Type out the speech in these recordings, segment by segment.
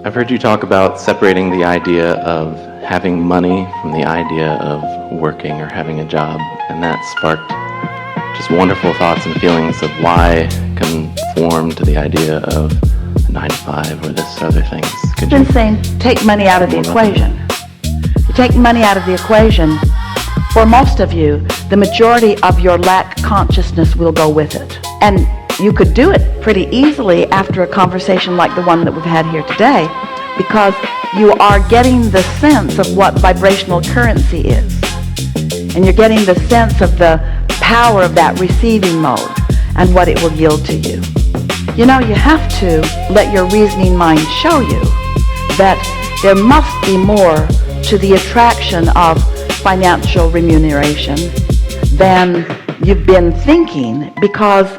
I've heard you talk about separating the idea of having money from the idea of working or having a job, and that sparked just wonderful thoughts and feelings of why conform to the idea of a 9 to 5 or this other things. I've been saying take money out of the equation. You take money out of the equation, for most of you, the majority of your lack consciousness will go with it. And you could do it pretty easily after a conversation like the one that we've had here today, because you are getting the sense of what vibrational currency is. And you're getting the sense of the power of that receiving mode and what it will yield to you. You know, you have to let your reasoning mind show you that there must be more to the attraction of financial remuneration than you've been thinking, because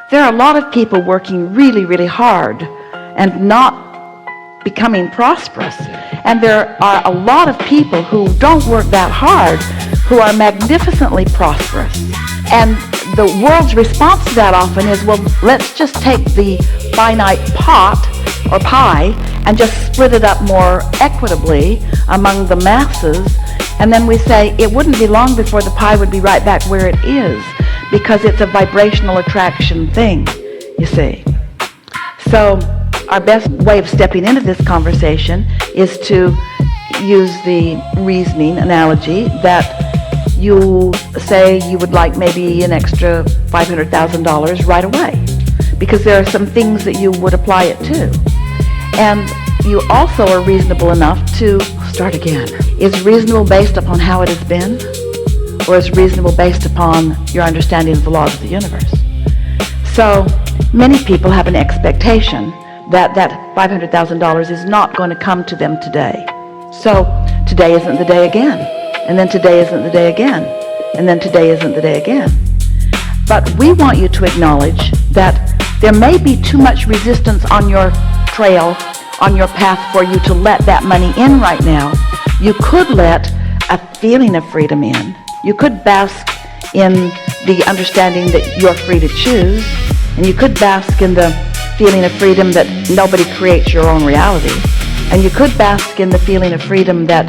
there are a lot of people working really, really hard and not becoming prosperous. And there are a lot of people who don't work that hard who are magnificently prosperous. And the world's response to that often is, well, let's just take the finite pot or pie and just split it up more equitably among the masses. And then we say it wouldn't be long before the pie would be right back where it is, because it's a vibrational attraction thing, you see. So our best way of stepping into this conversation is to use the reasoning analogy that you say you would like maybe an extra $500,000 right away, because there are some things that you would apply it to. And you also are reasonable enough to start again. Is reasonable based upon how it has been, or is reasonable based upon your understanding of the laws of the universe? So many people have an expectation that that $500,000 is not going to come to them today. So today isn't the day again, and then today isn't the day again, and then today isn't the day again. But we want you to acknowledge that there may be too much resistance on your trail, on your path, for you to let that money in right now. You could let a feeling of freedom in. You could bask in the understanding that you're free to choose, and you could bask in the feeling of freedom that nobody creates your own reality, and you could bask in the feeling of freedom that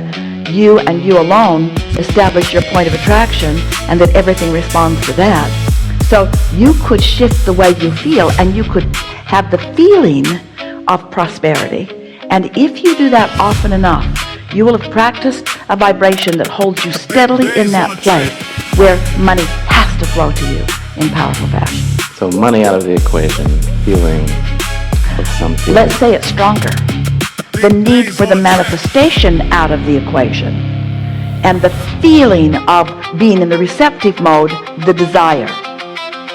you and you alone establish your point of attraction, and that everything responds to that. So you could shift the way you feel, and you could have the feeling of prosperity. And if you do that often enough, you will have practiced a vibration that holds you steadily in that place where money has to flow to you in powerful fashion. So money out of the equation, feeling of some feeling. Let's say it's stronger. The need for the manifestation out of the equation, and the feeling of being in the receptive mode, the desire.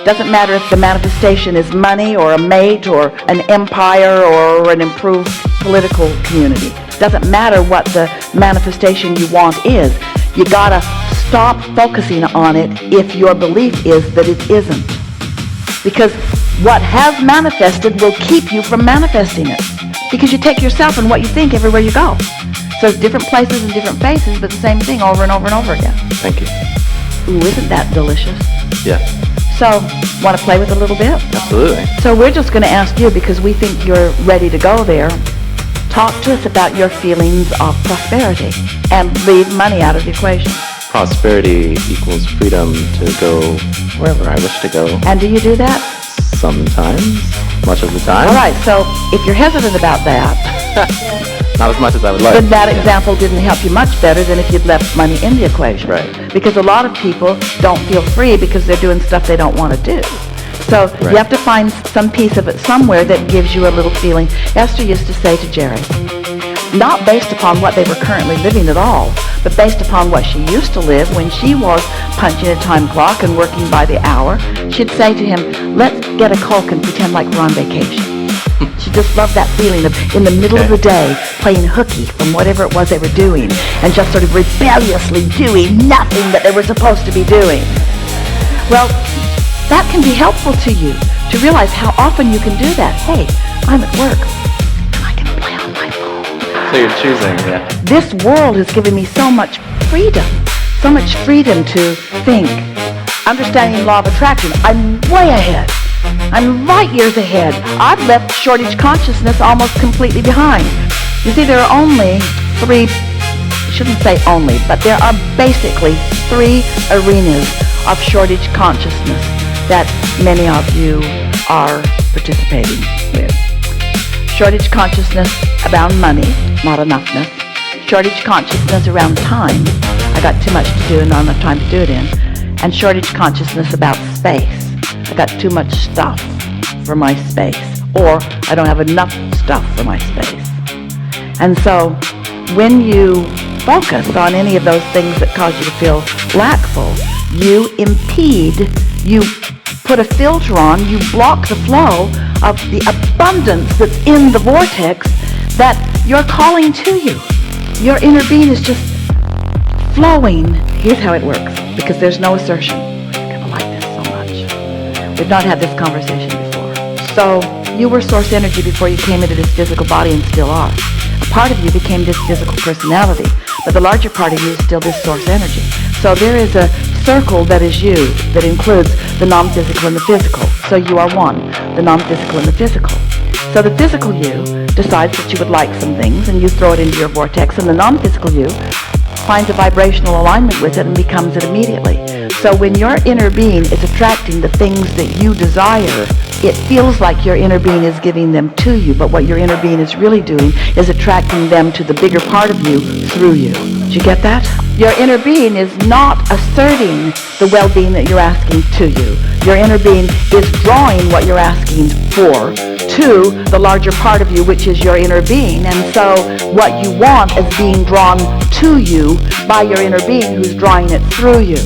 Doesn't matter if the manifestation is money or a mate or an empire or an improved political community. Doesn't matter what the manifestation you want is. You gotta stop focusing on it if your belief is that it isn't. Because what has manifested will keep you from manifesting it. Because you take yourself and what you think everywhere you go. So it's different places and different faces, but the same thing over and over and over again. Thank you. Ooh, isn't that delicious? Yeah. So, want to play with it a little bit? Absolutely. So we're just going to ask you, because we think you're ready to go there, talk to us about your feelings of prosperity and leave money out of the equation. Prosperity equals freedom to go wherever I wish to go. And do you do that? Sometimes, much of the time. All right, so if you're hesitant about that, not as much as I would like. then that example didn't help you much better than if you'd left money in the equation. Right. Because a lot of people don't feel free because they're doing stuff they don't want to do. So Right. you have to find some piece of it somewhere that gives you a little feeling. Esther used to say to Jerry, not based upon what they were currently living at all, but based upon what she used to live when she was punching a time clock and working by the hour, she'd say to him, let's get a Coke and pretend like we're on vacation. She just loved that feeling of in the middle of the day playing hooky from whatever it was they were doing and just sort of rebelliously doing nothing that they were supposed to be doing. Well, that can be helpful to you to realize how often you can do that. Hey, I'm at work. I can play on my phone. So you're choosing, yeah. This world has given me so much freedom to think. Understanding the law of attraction, I'm way ahead. I'm light years ahead. I've left shortage consciousness almost completely behind. You see, there are only three, I shouldn't say only, but there are basically three arenas of shortage consciousness that many of you are participating with. Shortage consciousness around money, not enoughness. Shortage consciousness around time. I got too much to do and not enough time to do it in. And shortage consciousness about space. I got too much stuff for my space. Or I don't have enough stuff for my space. And so when you focus on any of those things that cause you to feel lackful, you impede, you put a filter on, you block the flow of the abundance that's in the vortex that you're calling to you. Your inner being is just flowing. Here's how it works, because there's no assertion. You're going to like this so much. We've not had this conversation before. So you were source energy before you came into this physical body and still are. A part of you became this physical personality, but the larger part of you is still this source energy. So there is a circle that is you that includes the non-physical and the physical. So you are one, the non-physical and the physical. So the physical you decides that you would like some things and you throw it into your vortex, and the non-physical you finds a vibrational alignment with it and becomes it immediately. So when your inner being is attracting the things that you desire, it feels like your inner being is giving them to you, but what your inner being is really doing is attracting them to the bigger part of you through you. Did you get that? Your inner being is not asserting the well-being that you're asking to you. Your inner being is drawing what you're asking for to the larger part of you, which is your inner being. And so what you want is being drawn to you by your inner being who's drawing it through you.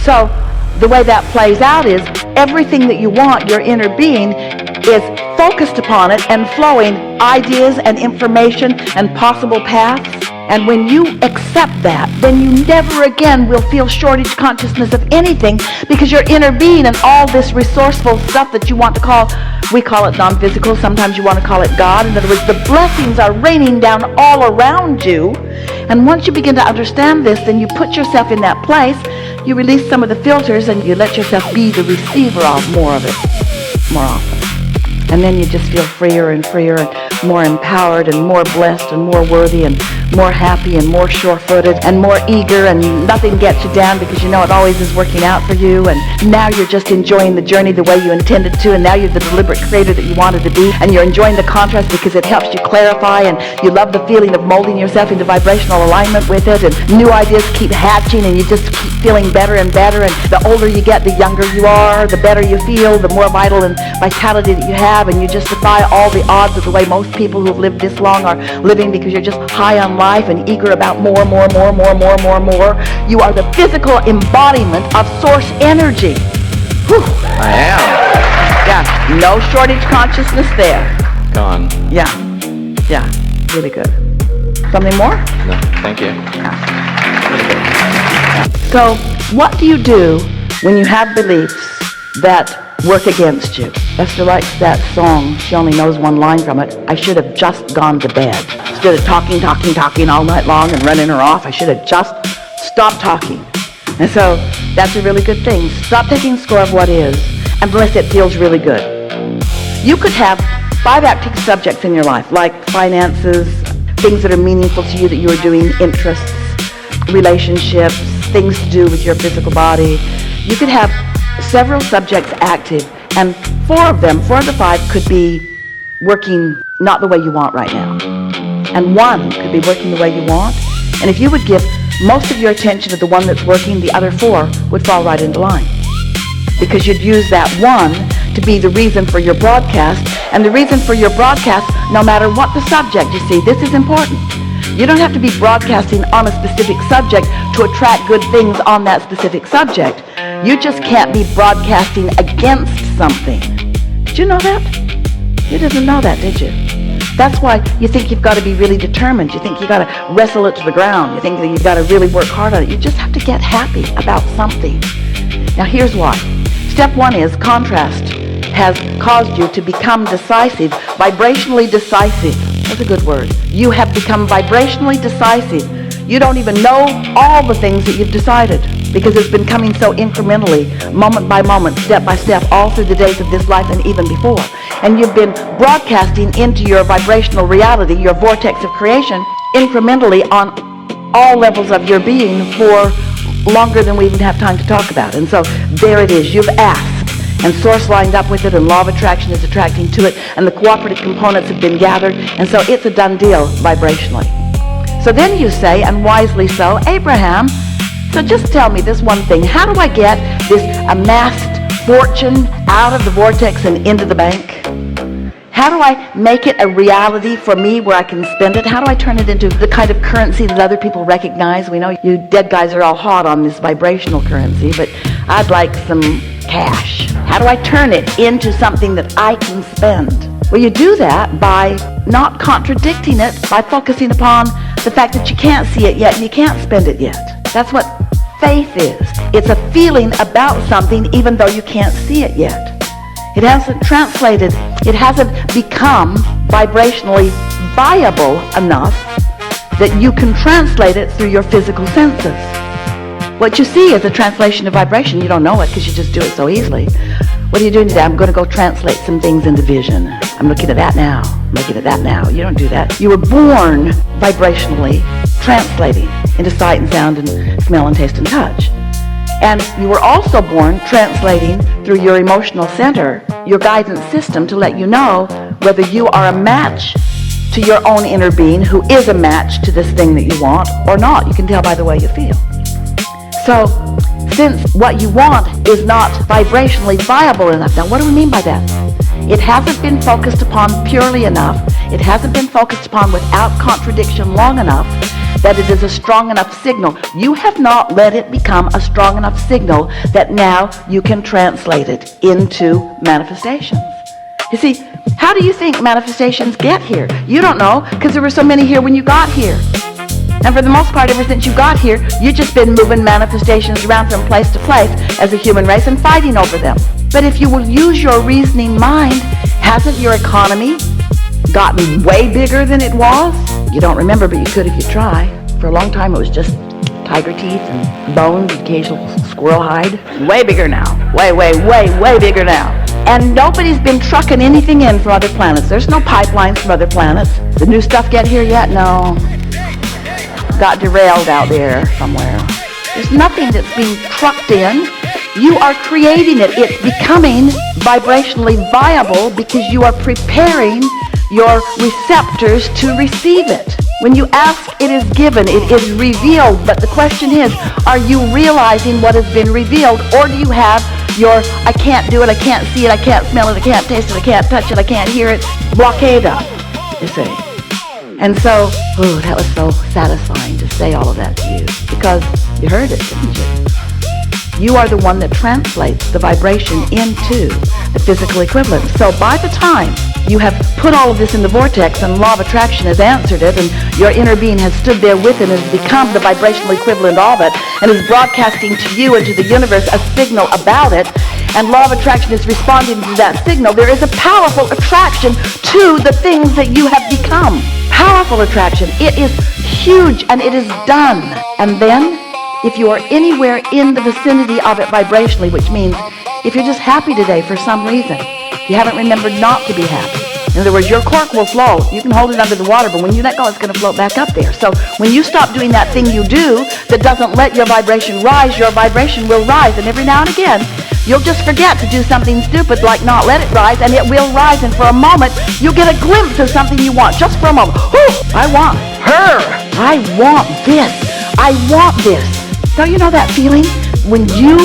So the way that plays out is everything that you want, your inner being is focused upon it and flowing ideas and information and possible paths. And when you accept that, then you never again will feel shortage consciousness of anything, because your inner being and all this resourceful stuff that you want to call, we call it non-physical, sometimes you want to call it God. In other words, the blessings are raining down all around you. And once you begin to understand this, then you put yourself in that place, you release some of the filters, and you let yourself be the receiver of more of it, more often. And then you just feel freer and freer and more empowered and more blessed and more worthy and more happy and more sure-footed and more eager, and nothing gets you down because you know it always is working out for you. And now you're just enjoying the journey the way you intended to, and now you're the deliberate creator that you wanted to be, and you're enjoying the contrast because it helps you clarify, and you love the feeling of molding yourself into vibrational alignment with it, and new ideas keep hatching, and you just keep feeling better and better. And the older you get, the younger you are, the better you feel, the more vital and vitality that you have, and you just defy all the odds of the way most people who have lived this long are living, because you're just high on life and eager about more. You are the physical embodiment of source energy. Whew. I am. Yeah, no shortage consciousness there. Gone. Yeah, really good. Something more? No, thank you. So what do you do when you have beliefs that work against you? Esther writes that song. She only knows one line from it. I should have just gone to bed. Instead of talking all night long and running her off, I should have just stopped talking. And so that's a really good thing. Stop taking score of what is, unless it feels really good. You could have 5 active subjects in your life, like finances, things that are meaningful to you that you are doing, interests, relationships, things to do with your physical body. You could have several subjects active, and 4 of the 5 could be working not the way you want right now. And 1 could be working the way you want. And if you would give most of your attention to the one that's working, the other 4 would fall right into line. Because you'd use that 1 to be the reason for your broadcast. And the reason for your broadcast, no matter what the subject, you see, this is important. You don't have to be broadcasting on a specific subject to attract good things on that specific subject. You just can't be broadcasting against something. Did you know that? You didn't know that, did you? That's why you think you've got to be really determined. You think you've got to wrestle it to the ground. You think that you've got to really work hard on it. You just have to get happy about something. Now here's why. Step 1 is contrast has caused you to become decisive, vibrationally decisive. That's a good word. You have become vibrationally decisive. You don't even know all the things that you've decided, because it's been coming so incrementally, moment by moment, step by step, all through the days of this life and even before. and you've been broadcasting into your vibrational reality, your vortex of creation, incrementally on all levels of your being for longer than we even have time to talk about. And so there it is. You've asked, and source lined up with it, and law of attraction is attracting to it, and the cooperative components have been gathered, and so it's a done deal vibrationally. So then you say, and wisely so, Abraham, so just tell me this one thing. How do I get this amassed fortune out of the vortex and into the bank? How do I make it a reality for me where I can spend it? How do I turn it into the kind of currency that other people recognize? We know you dead guys are all hot on this vibrational currency, but I'd like some cash. How do I turn it into something that I can spend? Well, you do that by not contradicting it, by focusing upon the fact that you can't see it yet and you can't spend it yet. That's what faith is. It's a feeling about something even though you can't see it yet. It hasn't translated, it hasn't become vibrationally viable enough that you can translate it through your physical senses. What you see is a translation of vibration. You don't know it because you just do it so easily. What are you doing today? I'm going to go translate some things into vision. I'm looking at that now. I'm looking at that now. You don't do that. You were born vibrationally translating into sight and sound and smell and taste and touch. And you were also born translating through your emotional center, your guidance system, to let you know whether you are a match to your own inner being, who is a match to this thing that you want, or not. You can tell by the way you feel. So, since what you want is not vibrationally viable enough, now what do we mean by that? It hasn't been focused upon purely enough, it hasn't been focused upon without contradiction long enough that it is a strong enough signal. You have not let it become a strong enough signal that now you can translate it into manifestations. You see, how do you think manifestations get here? You don't know, because there were so many here when you got here. And for the most part, ever since you got here, you've just been moving manifestations around from place to place as a human race and fighting over them. But if you will use your reasoning mind, hasn't your economy gotten way bigger than it was? You don't remember, but you could if you try. For a long time, it was just tiger teeth and bones and occasional squirrel hide. Way bigger now. Way, way, way, way bigger now. And nobody's been trucking anything in from other planets. There's no pipelines from other planets. The new stuff get here yet? No. Got derailed out there somewhere. There's nothing that's being trucked in. You are creating it. It's becoming vibrationally viable because you are preparing your receptors to receive it. When you ask, it is given, it is revealed. But the question is, are you realizing what has been revealed, or do you have your I can't do it, I can't see it, I can't smell it, I can't taste it, I can't touch it, I can't hear it blockade up, you see? And so, that was so satisfying to say all of that to you, because you heard it, didn't you? You are the one that translates the vibration into the physical equivalent. So by the time you have put all of this in the vortex and law of attraction has answered it, and your inner being has stood there with it and has become the vibrational equivalent of it and is broadcasting to you and to the universe a signal about it, and law of attraction is responding to that signal, there is a powerful attraction to the things that you have become. Powerful attraction. It is huge, and it is done. And then, if you are anywhere in the vicinity of it vibrationally, which means if you're just happy today for some reason, you haven't remembered not to be happy. In other words, your cork will float. You can hold it under the water, but when you let go, it's going to float back up there. So when you stop doing that thing you do that doesn't let your vibration rise, your vibration will rise. And every now and again, you'll just forget to do something stupid like not let it rise, and it will rise. And for a moment, you'll get a glimpse of something you want, just for a moment. I want her. I want this. I want this. Don't you know that feeling? When you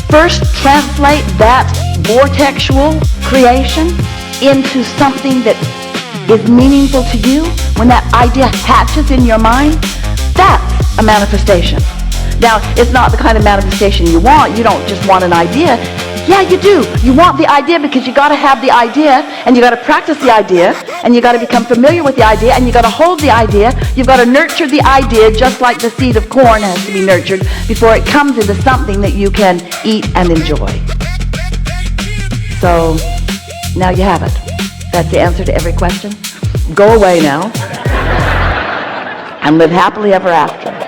first translate that vortexual creation into something that is meaningful to you, when that idea hatches in your mind, that's a manifestation. Now, it's not the kind of manifestation you want. You don't just want an idea. Yeah, you do. You want the idea because you got to have the idea, and you got to practice the idea, and you got to become familiar with the idea, and you got to hold the idea. You've got to nurture the idea just like the seed of corn has to be nurtured before it comes into something that you can eat and enjoy. So, now you have it. That's the answer to every question. Go away now and live happily ever after.